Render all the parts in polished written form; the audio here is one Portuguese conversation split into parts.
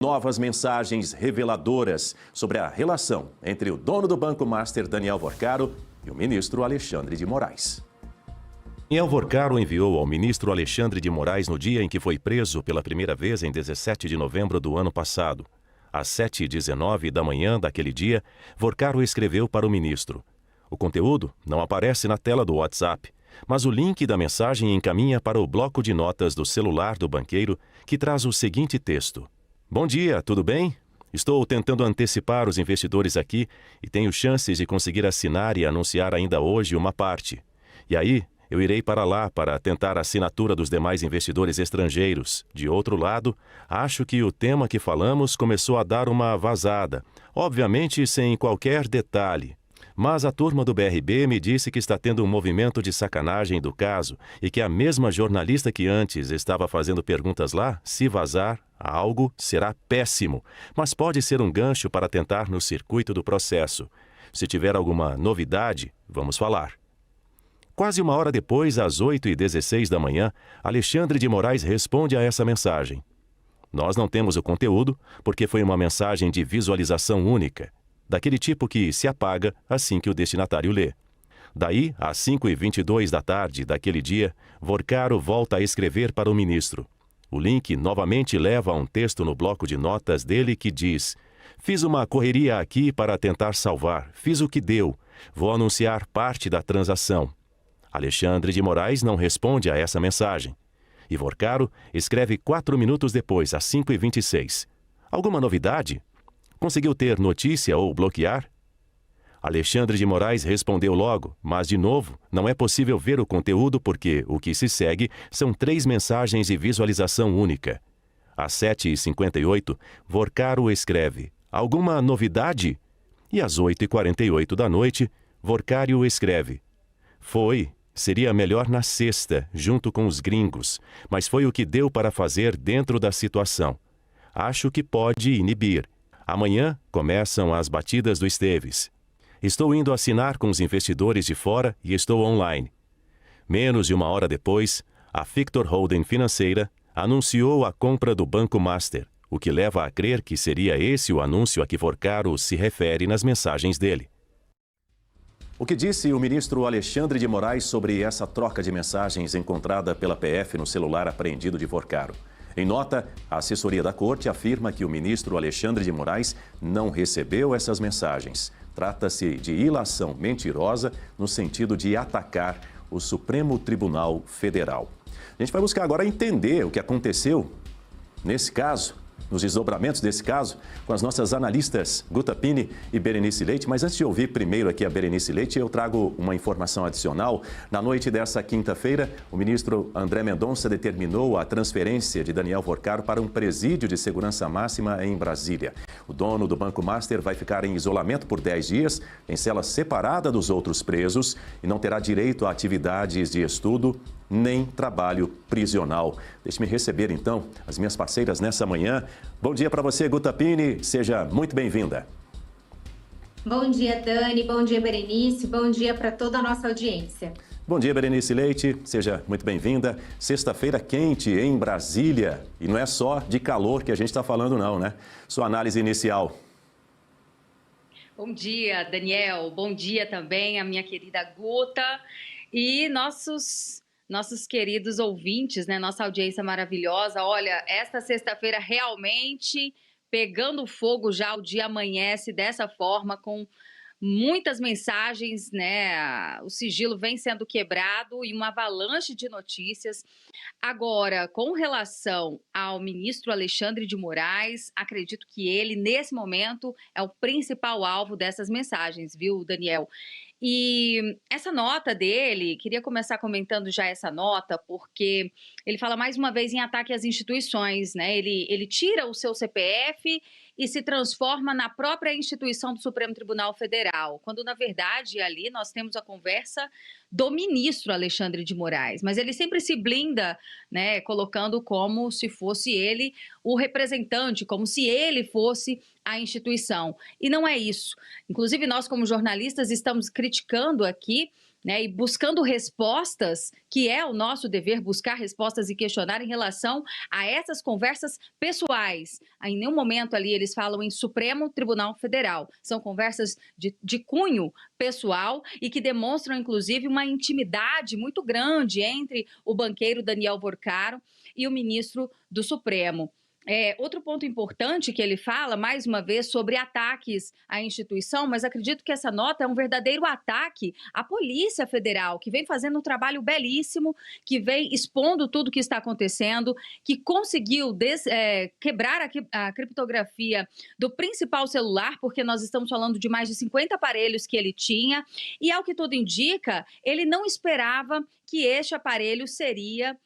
Novas mensagens reveladoras sobre a relação entre o dono do Banco Master, Daniel Vorcaro, e o ministro Alexandre de Moraes. Daniel Vorcaro enviou ao ministro Alexandre de Moraes no dia em que foi preso pela primeira vez em 17 de novembro do ano passado. Às 7h19 da manhã daquele dia, Vorcaro escreveu para o ministro. O conteúdo não aparece na tela do WhatsApp, mas o link da mensagem encaminha para o bloco de notas do celular do banqueiro, que traz o seguinte texto. Bom dia, tudo bem? Estou tentando antecipar os investidores aqui e tenho chances de conseguir assinar e anunciar ainda hoje uma parte. E aí, eu irei para lá para tentar a assinatura dos demais investidores estrangeiros. De outro lado, acho que o tema que falamos começou a dar uma vazada, obviamente sem qualquer detalhe. Mas a turma do BRB me disse que está tendo um movimento de sacanagem do caso e que a mesma jornalista que antes estava fazendo perguntas lá, se vazar algo, será péssimo, mas pode ser um gancho para tentar no circuito do processo. Se tiver alguma novidade, vamos falar. Quase uma hora depois, às 8h16 da manhã, Alexandre de Moraes responde a essa mensagem. Nós não temos o conteúdo porque foi uma mensagem de visualização única, daquele tipo que se apaga assim que o destinatário lê. Daí, às 5h22 da tarde daquele dia, Vorcaro volta a escrever para o ministro. O link novamente leva a um texto no bloco de notas dele que diz: fiz uma correria aqui para tentar salvar, fiz o que deu, vou anunciar parte da transação. Alexandre de Moraes não responde a essa mensagem. E Vorcaro escreve 4 minutos depois, às 5h26. Alguma novidade? Conseguiu ter notícia ou bloquear? Alexandre de Moraes respondeu logo, mas de novo, não é possível ver o conteúdo porque o que se segue são 3 mensagens de visualização única. Às 7h58, Vorcaro escreve, alguma novidade? E às 8h48 da noite, Vorcaro escreve, seria melhor na sexta, junto com os gringos, mas foi o que deu para fazer dentro da situação. Acho que pode inibir. Amanhã começam as batidas do Esteves. Estou indo assinar com os investidores de fora e estou online. Menos de uma hora depois, a Victor Holding Financeira anunciou a compra do Banco Master, o que leva a crer que seria esse o anúncio a que Vorcaro se refere nas mensagens dele. O que disse o ministro Alexandre de Moraes sobre essa troca de mensagens encontrada pela PF no celular apreendido de Vorcaro? Em nota, a assessoria da corte afirma que o ministro Alexandre de Moraes não recebeu essas mensagens. Trata-se de ilação mentirosa no sentido de atacar o Supremo Tribunal Federal. A gente vai buscar agora entender o que aconteceu nesse caso, nos desdobramentos desse caso, com as nossas analistas Guta Pini e Berenice Leite. Mas antes de ouvir primeiro aqui a Berenice Leite, eu trago uma informação adicional. Na noite dessa quinta-feira, o ministro André Mendonça determinou a transferência de Daniel Vorcaro para um presídio de segurança máxima em Brasília. O dono do Banco Master vai ficar em isolamento por 10 dias, em cela separada dos outros presos e não terá direito a atividades de estudo nem trabalho prisional. Deixe-me receber, então, as minhas parceiras nessa manhã. Bom dia para você, Guta Pini. Seja muito bem-vinda. Bom dia, Dani. Bom dia, Berenice. Bom dia para toda a nossa audiência. Bom dia, Berenice Leite. Seja muito bem-vinda. Sexta-feira quente em Brasília. E não é só de calor que a gente está falando, não, né? Sua análise inicial. Bom dia, Daniel. Bom dia também a minha querida Guta e nossos queridos ouvintes, né? Nossa audiência maravilhosa. Olha, esta sexta-feira realmente pegando fogo já, o dia amanhece dessa forma, com muitas mensagens, né? O sigilo vem sendo quebrado e uma avalanche de notícias. Agora, com relação ao ministro Alexandre de Moraes, acredito que ele, nesse momento, é o principal alvo dessas mensagens, viu, Daniel? E essa nota dele, queria começar comentando já essa nota, porque ele fala mais uma vez em ataque às instituições, né? Ele tira o seu CPF e se transforma na própria instituição do Supremo Tribunal Federal, quando, na verdade, ali nós temos a conversa do ministro Alexandre de Moraes, mas ele sempre se blinda, né, colocando como se fosse ele o representante, como se ele fosse a instituição. E não é isso. Inclusive, nós, como jornalistas, estamos criticando aqui né, e buscando respostas, que é o nosso dever, buscar respostas e questionar em relação a essas conversas pessoais. Em nenhum momento ali eles falam em Supremo Tribunal Federal. São conversas de cunho pessoal e que demonstram, inclusive, uma intimidade muito grande entre o banqueiro Daniel Vorcaro e o ministro do Supremo. Outro ponto importante que ele fala, mais uma vez, sobre ataques à instituição, mas acredito que essa nota é um verdadeiro ataque à Polícia Federal, que vem fazendo um trabalho belíssimo, que vem expondo tudo o que está acontecendo, que conseguiu quebrar a criptografia do principal celular, porque nós estamos falando de mais de 50 aparelhos que ele tinha, e ao que tudo indica, ele não esperava que este aparelho seria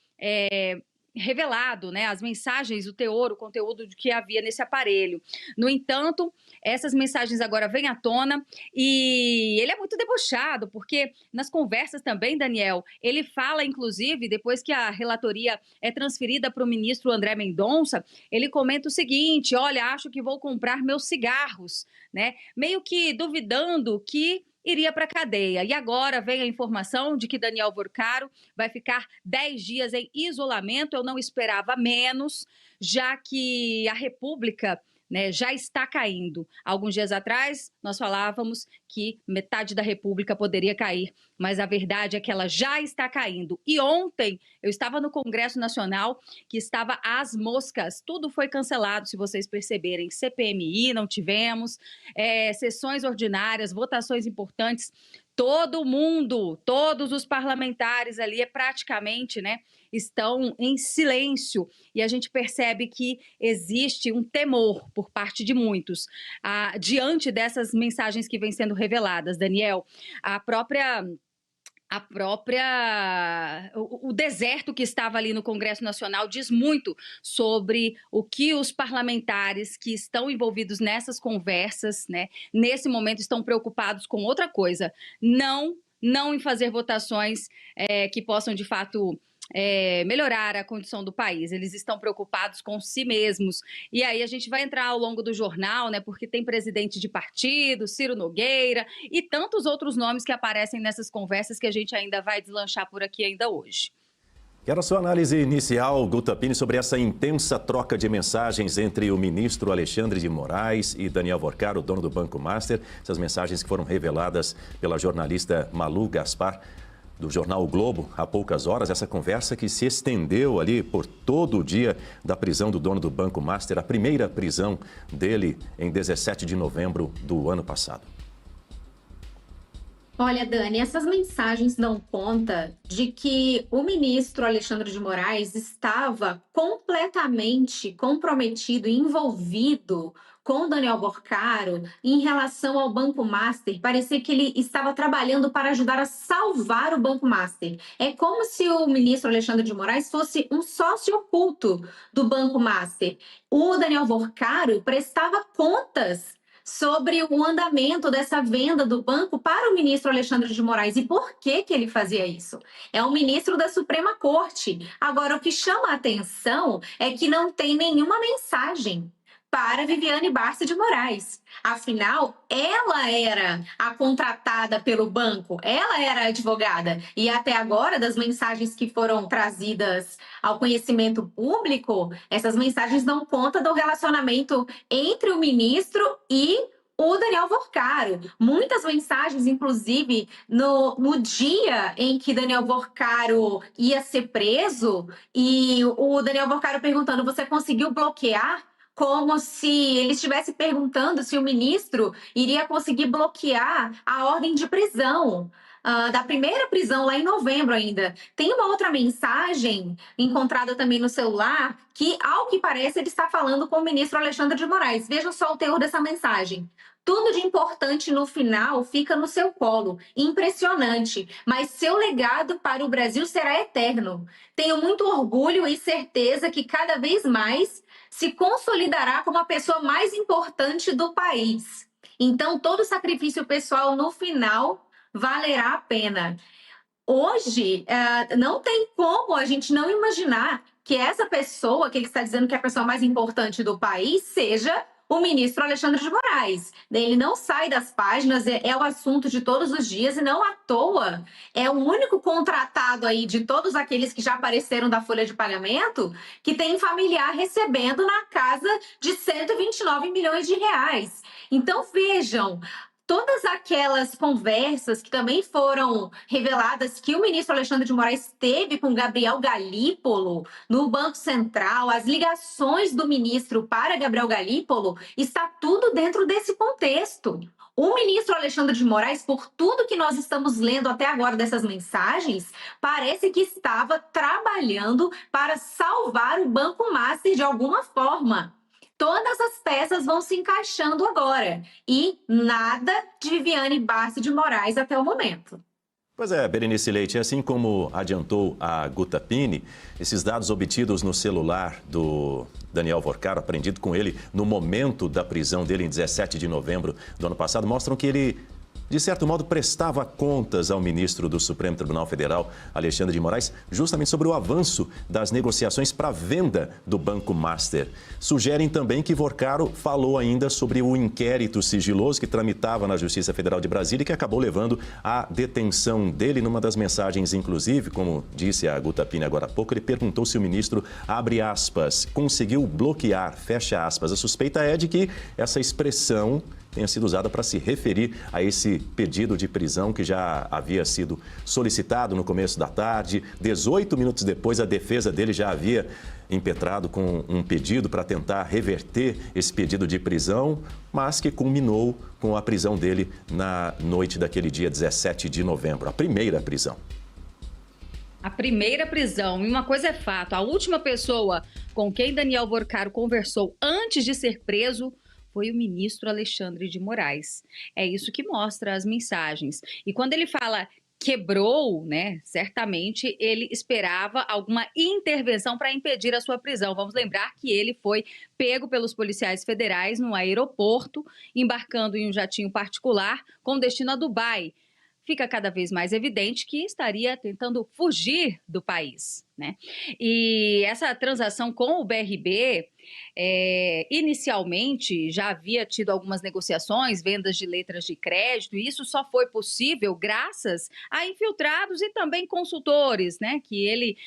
revelado, né, as mensagens, o teor, o conteúdo que havia nesse aparelho. No entanto, essas mensagens agora vêm à tona e ele é muito debochado, porque nas conversas também, Daniel, ele fala, inclusive, depois que a relatoria é transferida para o ministro André Mendonça, ele comenta o seguinte: olha, acho que vou comprar meus cigarros, né, meio que duvidando que iria para a cadeia. E agora vem a informação de que Daniel Vorcaro vai ficar 10 dias em isolamento. Eu não esperava menos, já que a República, né, já está caindo. Alguns dias atrás, nós falávamos que metade da República poderia cair, mas a verdade é que ela já está caindo. E ontem, eu estava no Congresso Nacional, que estava às moscas. Tudo foi cancelado, se vocês perceberem. CPMI não tivemos, sessões ordinárias, votações importantes. Todo mundo, todos os parlamentares ali praticamente, né, estão em silêncio e a gente percebe que existe um temor por parte de muitos diante dessas mensagens que vêm sendo reveladas, Daniel. O deserto que estava ali no Congresso Nacional diz muito sobre o que os parlamentares que estão envolvidos nessas conversas, né, nesse momento estão preocupados com outra coisa, não em fazer votações que possam, de fato, melhorar a condição do país. Eles estão preocupados com si mesmos. E aí a gente vai entrar ao longo do jornal, né, porque tem presidente de partido, Ciro Nogueira e tantos outros nomes que aparecem nessas conversas que a gente ainda vai deslanchar por aqui ainda hoje. Quero a sua análise inicial, Guta Pini, sobre essa intensa troca de mensagens entre o ministro Alexandre de Moraes e Daniel Vorcaro, dono do Banco Master. Essas mensagens que foram reveladas pela jornalista Malu Gaspar, do jornal O Globo, há poucas horas. Essa conversa que se estendeu ali por todo o dia da prisão do dono do Banco Master, a primeira prisão dele em 17 de novembro do ano passado. Olha, Dani, essas mensagens dão conta de que o ministro Alexandre de Moraes estava completamente comprometido e envolvido com Daniel Vorcaro em relação ao Banco Master. Parecia que ele estava trabalhando para ajudar a salvar o Banco Master. É como se o ministro Alexandre de Moraes fosse um sócio oculto do Banco Master. O Daniel Vorcaro prestava contas sobre o andamento dessa venda do banco para o ministro Alexandre de Moraes. E por que ele fazia isso? É o ministro da Suprema Corte. Agora, o que chama a atenção é que não tem nenhuma mensagem para Viviane Barça de Moraes. Afinal, ela era a contratada pelo banco, ela era a advogada. E até agora, das mensagens que foram trazidas ao conhecimento público, essas mensagens dão conta do relacionamento entre o ministro e o Daniel Vorcaro. Muitas mensagens, inclusive, no dia em que Daniel Vorcaro ia ser preso, e o Daniel Vorcaro perguntando: você conseguiu bloquear? Como se ele estivesse perguntando se o ministro iria conseguir bloquear a ordem de prisão, da primeira prisão lá em novembro ainda. Tem uma outra mensagem encontrada também no celular que, ao que parece, ele está falando com o ministro Alexandre de Moraes. Vejam só o teor dessa mensagem. Tudo de importante no final fica no seu colo. Impressionante. Mas seu legado para o Brasil será eterno. Tenho muito orgulho e certeza que cada vez mais se consolidará como a pessoa mais importante do país. Então, todo sacrifício pessoal, no final, valerá a pena. Hoje, não tem como a gente não imaginar que essa pessoa, que ele está dizendo que é a pessoa mais importante do país, seja o ministro Alexandre de Moraes. Ele não sai das páginas, é o assunto de todos os dias, e não à toa é o único contratado aí de todos aqueles que já apareceram da folha de pagamento que tem familiar recebendo na casa de 129 milhões de reais. Então, vejam, todas aquelas conversas que também foram reveladas que o ministro Alexandre de Moraes teve com Gabriel Galípolo no Banco Central, as ligações do ministro para Gabriel Galípolo, está tudo dentro desse contexto. O ministro Alexandre de Moraes, por tudo que nós estamos lendo até agora dessas mensagens, parece que estava trabalhando para salvar o Banco Master de alguma forma. Todas as peças vão se encaixando agora e nada de Viviane Barça de Moraes até o momento. Pois é, Berenice Leite, assim como adiantou a Guta Pini, esses dados obtidos no celular do Daniel Vorcaro, apreendido com ele no momento da prisão dele em 17 de novembro do ano passado, mostram que ele, de certo modo, prestava contas ao ministro do Supremo Tribunal Federal, Alexandre de Moraes, justamente sobre o avanço das negociações para a venda do Banco Master. Sugerem também que Vorcaro falou ainda sobre o inquérito sigiloso que tramitava na Justiça Federal de Brasília e que acabou levando à detenção dele. Numa das mensagens, inclusive, como disse a Guta Pini agora há pouco, ele perguntou se o ministro, abre aspas, conseguiu bloquear, fecha aspas. A suspeita é de que essa expressão tenha sido usada para se referir a esse pedido de prisão que já havia sido solicitado no começo da tarde. 18 minutos depois, a defesa dele já havia impetrado com um pedido para tentar reverter esse pedido de prisão, mas que culminou com a prisão dele na noite daquele dia 17 de novembro, a primeira prisão. A primeira prisão. E uma coisa é fato, a última pessoa com quem Daniel Vorcaro conversou antes de ser preso foi o ministro Alexandre de Moraes. É isso que mostra as mensagens. E quando ele fala quebrou, né, certamente ele esperava alguma intervenção para impedir a sua prisão. Vamos lembrar que ele foi pego pelos policiais federais no aeroporto, embarcando em um jatinho particular com destino a Dubai. Fica cada vez mais evidente que estaria tentando fugir do país, né? E essa transação com o BRB, inicialmente já havia tido algumas negociações, vendas de letras de crédito, e isso só foi possível graças a infiltrados e também consultores, né, que ele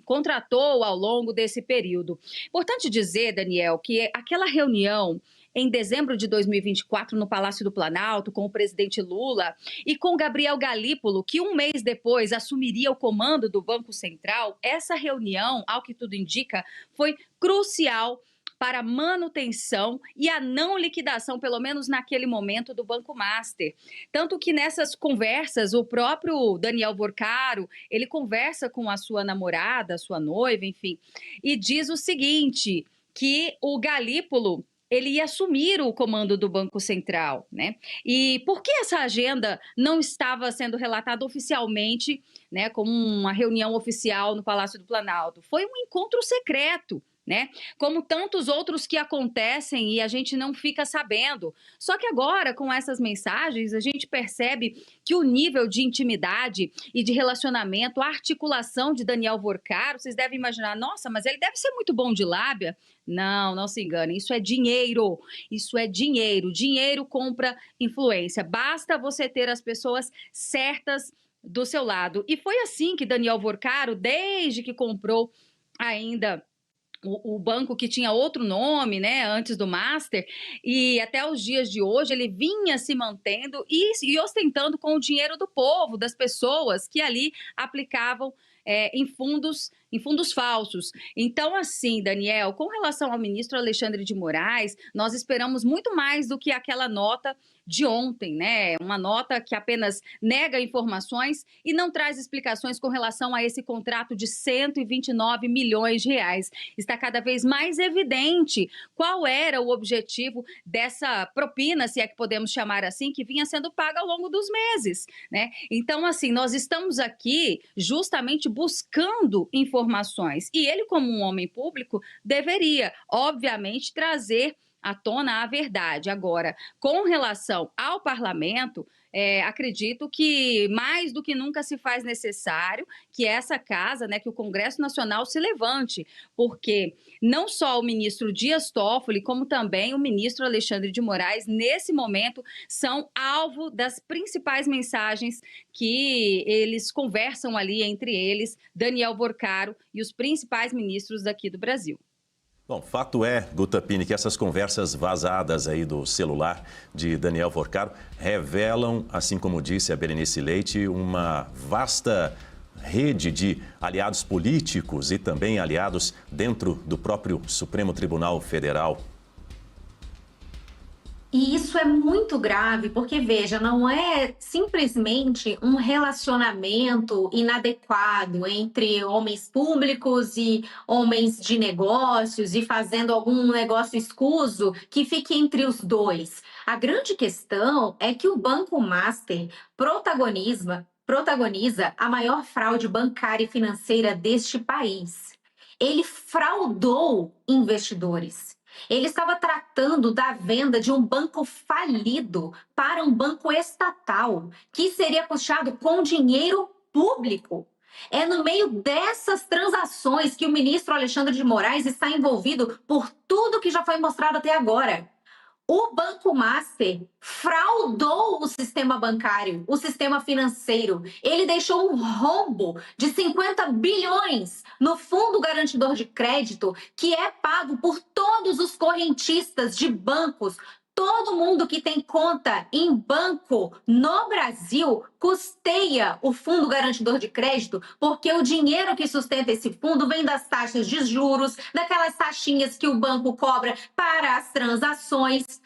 contratou ao longo desse período. Importante dizer, Daniel, que aquela reunião em dezembro de 2024, no Palácio do Planalto, com o presidente Lula e com Gabriel Galípolo, que um mês depois assumiria o comando do Banco Central, essa reunião, ao que tudo indica, foi crucial para a manutenção e a não liquidação, pelo menos naquele momento, do Banco Master. Tanto que nessas conversas, o próprio Daniel Vorcaro, ele conversa com a sua namorada, a sua noiva, enfim, e diz o seguinte, que o Galípolo ele ia assumir o comando do Banco Central, né? E por que essa agenda não estava sendo relatada oficialmente, né, como uma reunião oficial no Palácio do Planalto? Foi um encontro secreto, né? Como tantos outros que acontecem e a gente não fica sabendo. Só que agora, com essas mensagens, a gente percebe que o nível de intimidade e de relacionamento, a articulação de Daniel Vorcaro, vocês devem imaginar, nossa, mas ele deve ser muito bom de lábia. Não, não se enganem, isso é dinheiro, isso é dinheiro. Dinheiro compra influência, basta você ter as pessoas certas do seu lado. E foi assim que Daniel Vorcaro, desde que comprou ainda o banco que tinha outro nome, né, antes do Master, e até os dias de hoje ele vinha se mantendo e ostentando com o dinheiro do povo, das pessoas que ali aplicavam em fundos falsos. Então, assim, Daniel, com relação ao ministro Alexandre de Moraes, nós esperamos muito mais do que aquela nota de ontem, né? Uma nota que apenas nega informações e não traz explicações com relação a esse contrato de 129 milhões de reais. Está cada vez mais evidente qual era o objetivo dessa propina, se é que podemos chamar assim, que vinha sendo paga ao longo dos meses, né? Então, assim, nós estamos aqui justamente buscando informações e ele, como um homem público, deveria, obviamente, trazer à tona a verdade. Agora, com relação ao parlamento, acredito que mais do que nunca se faz necessário que essa casa, né, que o Congresso Nacional se levante, porque não só o ministro Dias Toffoli, como também o ministro Alexandre de Moraes, nesse momento, são alvo das principais mensagens que eles conversam ali entre eles, Daniel Porcaro e os principais ministros daqui do Brasil. Bom, fato é, Guta Piñi, que essas conversas vazadas aí do celular de Daniel Porcaro revelam, assim como disse a Berenice Leite, uma vasta rede de aliados políticos e também aliados dentro do próprio Supremo Tribunal Federal. E isso é muito grave, porque, veja, não é simplesmente um relacionamento inadequado entre homens públicos e homens de negócios e fazendo algum negócio escuso que fique entre os dois. A grande questão é que o Banco Master protagoniza a maior fraude bancária e financeira deste país. Ele fraudou investidores. Ele estava tratando da venda de um banco falido para um banco estatal, que seria puxado com dinheiro público. É no meio dessas transações que o ministro Alexandre de Moraes está envolvido por tudo que já foi mostrado até agora. O Banco Master fraudou o sistema bancário, o sistema financeiro. Ele deixou um rombo de 50 bilhões no Fundo Garantidor de Crédito, que é pago por todos os correntistas de bancos. Todo mundo que tem conta em banco no Brasil custeia o Fundo Garantidor de Crédito, porque o dinheiro que sustenta esse fundo vem das taxas de juros, daquelas taxinhas que o banco cobra para as transações.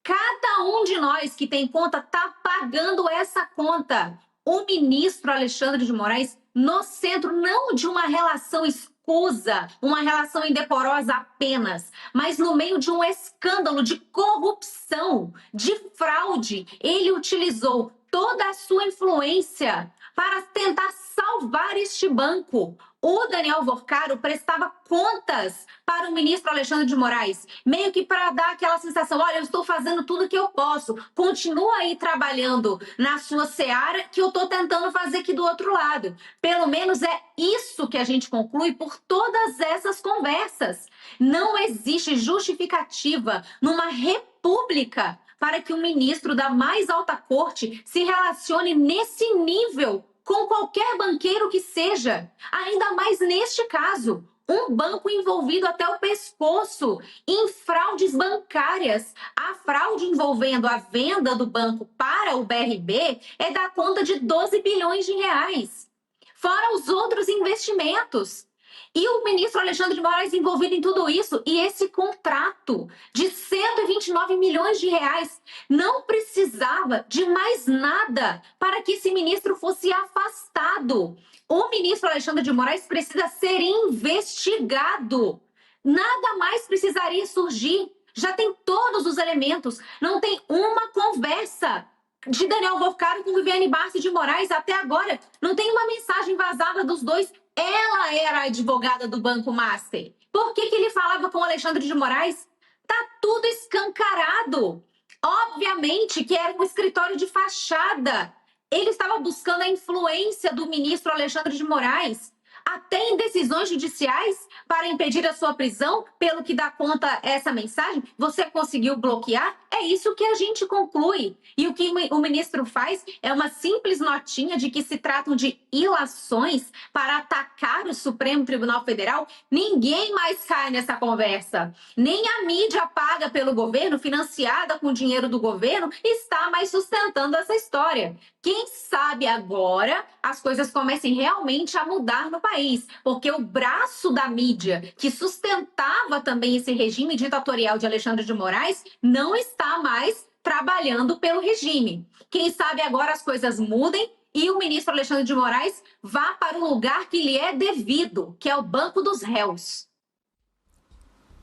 Cada um de nós que tem conta está pagando essa conta. O ministro Alexandre de Moraes, no centro não de uma relação escusa, uma relação indecorosa apenas, mas no meio de um escândalo de corrupção, de fraude, ele utilizou toda a sua influência para tentar salvar este banco. O Daniel Porcaro prestava contas para o ministro Alexandre de Moraes, meio que para dar aquela sensação, olha, eu estou fazendo tudo o que eu posso, continua aí trabalhando na sua seara que eu estou tentando fazer aqui do outro lado. Pelo menos é isso que a gente conclui por todas essas conversas. Não existe justificativa numa república para que um ministro da mais alta corte se relacione nesse nível com qualquer banqueiro que seja, ainda mais neste caso, um banco envolvido até o pescoço em fraudes bancárias. A fraude envolvendo a venda do banco para o BRB é da conta de 12 bilhões de reais, fora os outros investimentos. E o ministro Alexandre de Moraes envolvido em tudo isso, e esse contrato de 129 milhões de reais não precisava de mais nada para que esse ministro fosse afastado. O ministro Alexandre de Moraes precisa ser investigado. Nada mais precisaria surgir. Já tem todos os elementos. Não tem uma conversa de Daniel Porcaro com Viviane Barça de Moraes até agora. Não tem uma mensagem vazada dos dois. Ela era a advogada do Banco Master. Por que ele falava com Alexandre de Moraes? Tá tudo escancarado. Obviamente que era um escritório de fachada. Ele estava buscando a influência do ministro Alexandre de Moraes, até em decisões judiciais, para impedir a sua prisão, pelo que dá conta essa mensagem. Você conseguiu bloquear? É isso que a gente conclui. E o que o ministro faz é uma simples notinha de que se tratam de ilações para atacar o Supremo Tribunal Federal. Ninguém mais cai nessa conversa. Nem a mídia paga pelo governo, financiada com o dinheiro do governo, está mais sustentando essa história. Quem sabe agora as coisas comecem realmente a mudar no país, porque o braço da mídia que sustentava também esse regime ditatorial de Alexandre de Moraes não está mais trabalhando pelo regime. Quem sabe agora as coisas mudem e o ministro Alexandre de Moraes vá para o lugar que lhe é devido, que é o banco dos réus.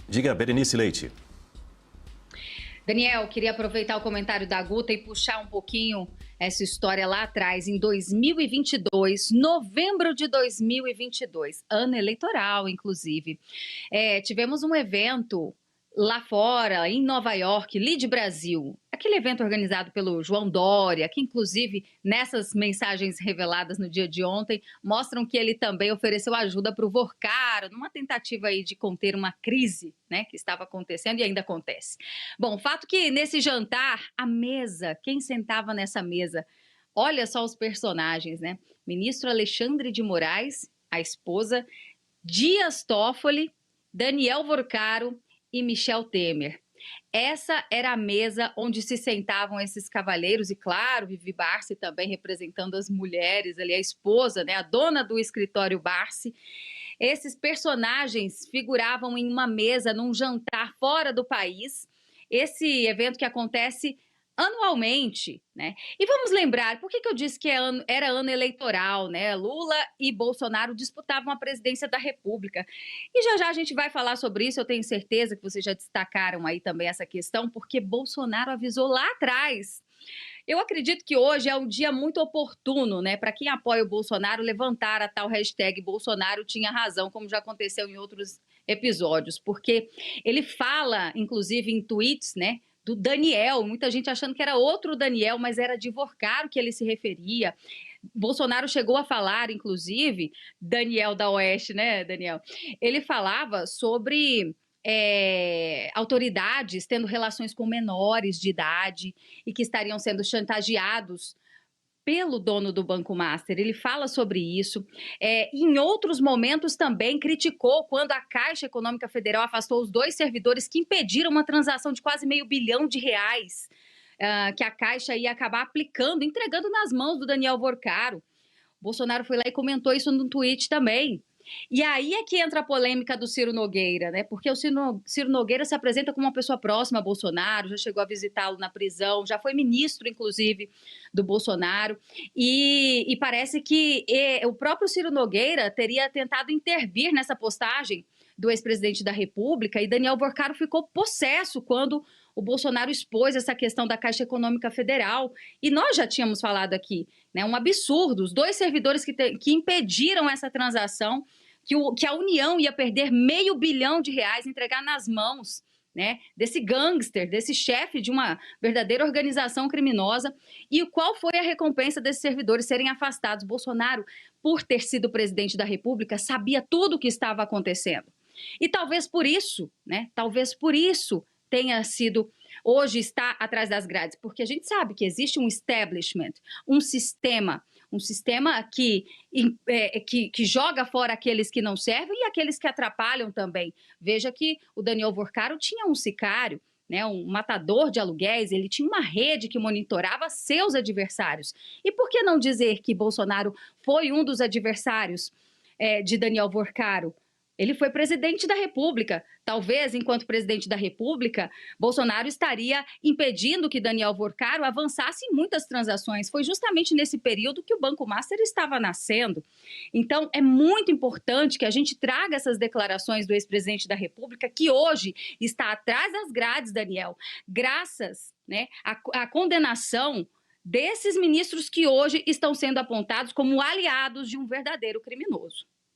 Diga, Berenice Leite. Daniel, queria aproveitar o comentário da Guta e puxar um pouquinho essa história lá atrás, em 2022, novembro de 2022, ano eleitoral, inclusive. Tivemos um evento lá fora, em Nova York, Lead Brasil, aquele evento organizado pelo João Dória, que inclusive nessas mensagens reveladas no dia de ontem, mostram que ele também ofereceu ajuda para o Vorcaro, numa tentativa aí de conter uma crise, né, que estava acontecendo e ainda acontece. Bom, fato que nesse jantar, a mesa, quem sentava nessa mesa? Olha só os personagens, né? Ministro Alexandre de Moraes, a esposa, Dias Toffoli, Daniel Vorcaro e Michel Temer. Essa era a mesa onde se sentavam esses cavalheiros, e claro, Vivi Barsi também representando as mulheres ali, a esposa, né, a dona do escritório Barsi. Esses personagens figuravam em uma mesa, num jantar fora do país. Esse evento que acontece anualmente, né? E vamos lembrar, por que eu disse que era ano eleitoral, né? Lula e Bolsonaro disputavam a presidência da República. E já já a gente vai falar sobre isso, eu tenho certeza que vocês já destacaram aí também essa questão, porque Bolsonaro avisou lá atrás. Eu acredito que hoje é um dia muito oportuno, né, para quem apoia o Bolsonaro levantar a tal hashtag Bolsonaro tinha razão, como já aconteceu em outros episódios, porque ele fala, inclusive em tweets, né, do Daniel, muita gente achando que era outro Daniel, mas era de Vorcaro que ele se referia. Bolsonaro chegou a falar, inclusive, Daniel da Oeste, né, Daniel? Ele falava sobre autoridades tendo relações com menores de idade e que estariam sendo chantageados pelo dono do Banco Master. Ele fala sobre isso. Em outros momentos também criticou quando a Caixa Econômica Federal afastou os 2 servidores que impediram uma transação de quase R$500 bilhão que a Caixa ia acabar aplicando, entregando nas mãos do Daniel Vorcaro. Bolsonaro foi lá e comentou isso no tweet também. E aí é que entra a polêmica do Ciro Nogueira, né? Porque o Ciro Nogueira se apresenta como uma pessoa próxima a Bolsonaro, já chegou a visitá-lo na prisão, já foi ministro, inclusive, do Bolsonaro. E parece que o próprio Ciro Nogueira teria tentado intervir nessa postagem do ex-presidente da República, e Daniel Vorcaro ficou possesso quando o Bolsonaro expôs essa questão da Caixa Econômica Federal. E nós já tínhamos falado aqui, né, um absurdo, os 2 servidores que impediram essa transação, que a União ia perder R$500 bilhão, entregar nas mãos, né, desse gangster, desse chefe de uma verdadeira organização criminosa. E qual foi a recompensa desses servidores serem afastados? Bolsonaro, por ter sido presidente da República, sabia tudo o que estava acontecendo. E talvez por isso, né, tenha sido, hoje está atrás das grades, porque a gente sabe que existe um establishment, um sistema que joga fora aqueles que não servem e aqueles que atrapalham também. Veja que o Daniel Vorcaro tinha um sicário, né, um matador de aluguéis, ele tinha uma rede que monitorava seus adversários. E por que não dizer que Bolsonaro foi um dos adversários de Daniel Vorcaro? Ele foi presidente da República. Talvez, enquanto presidente da República, Bolsonaro estaria impedindo que Daniel Vorcaro avançasse em muitas transações. Foi justamente nesse período que o Banco Master estava nascendo. Então, é muito importante que a gente traga essas declarações do ex-presidente da República, que hoje está atrás das grades, Daniel, graças, né, à condenação desses ministros que hoje estão sendo apontados como aliados de um verdadeiro criminoso.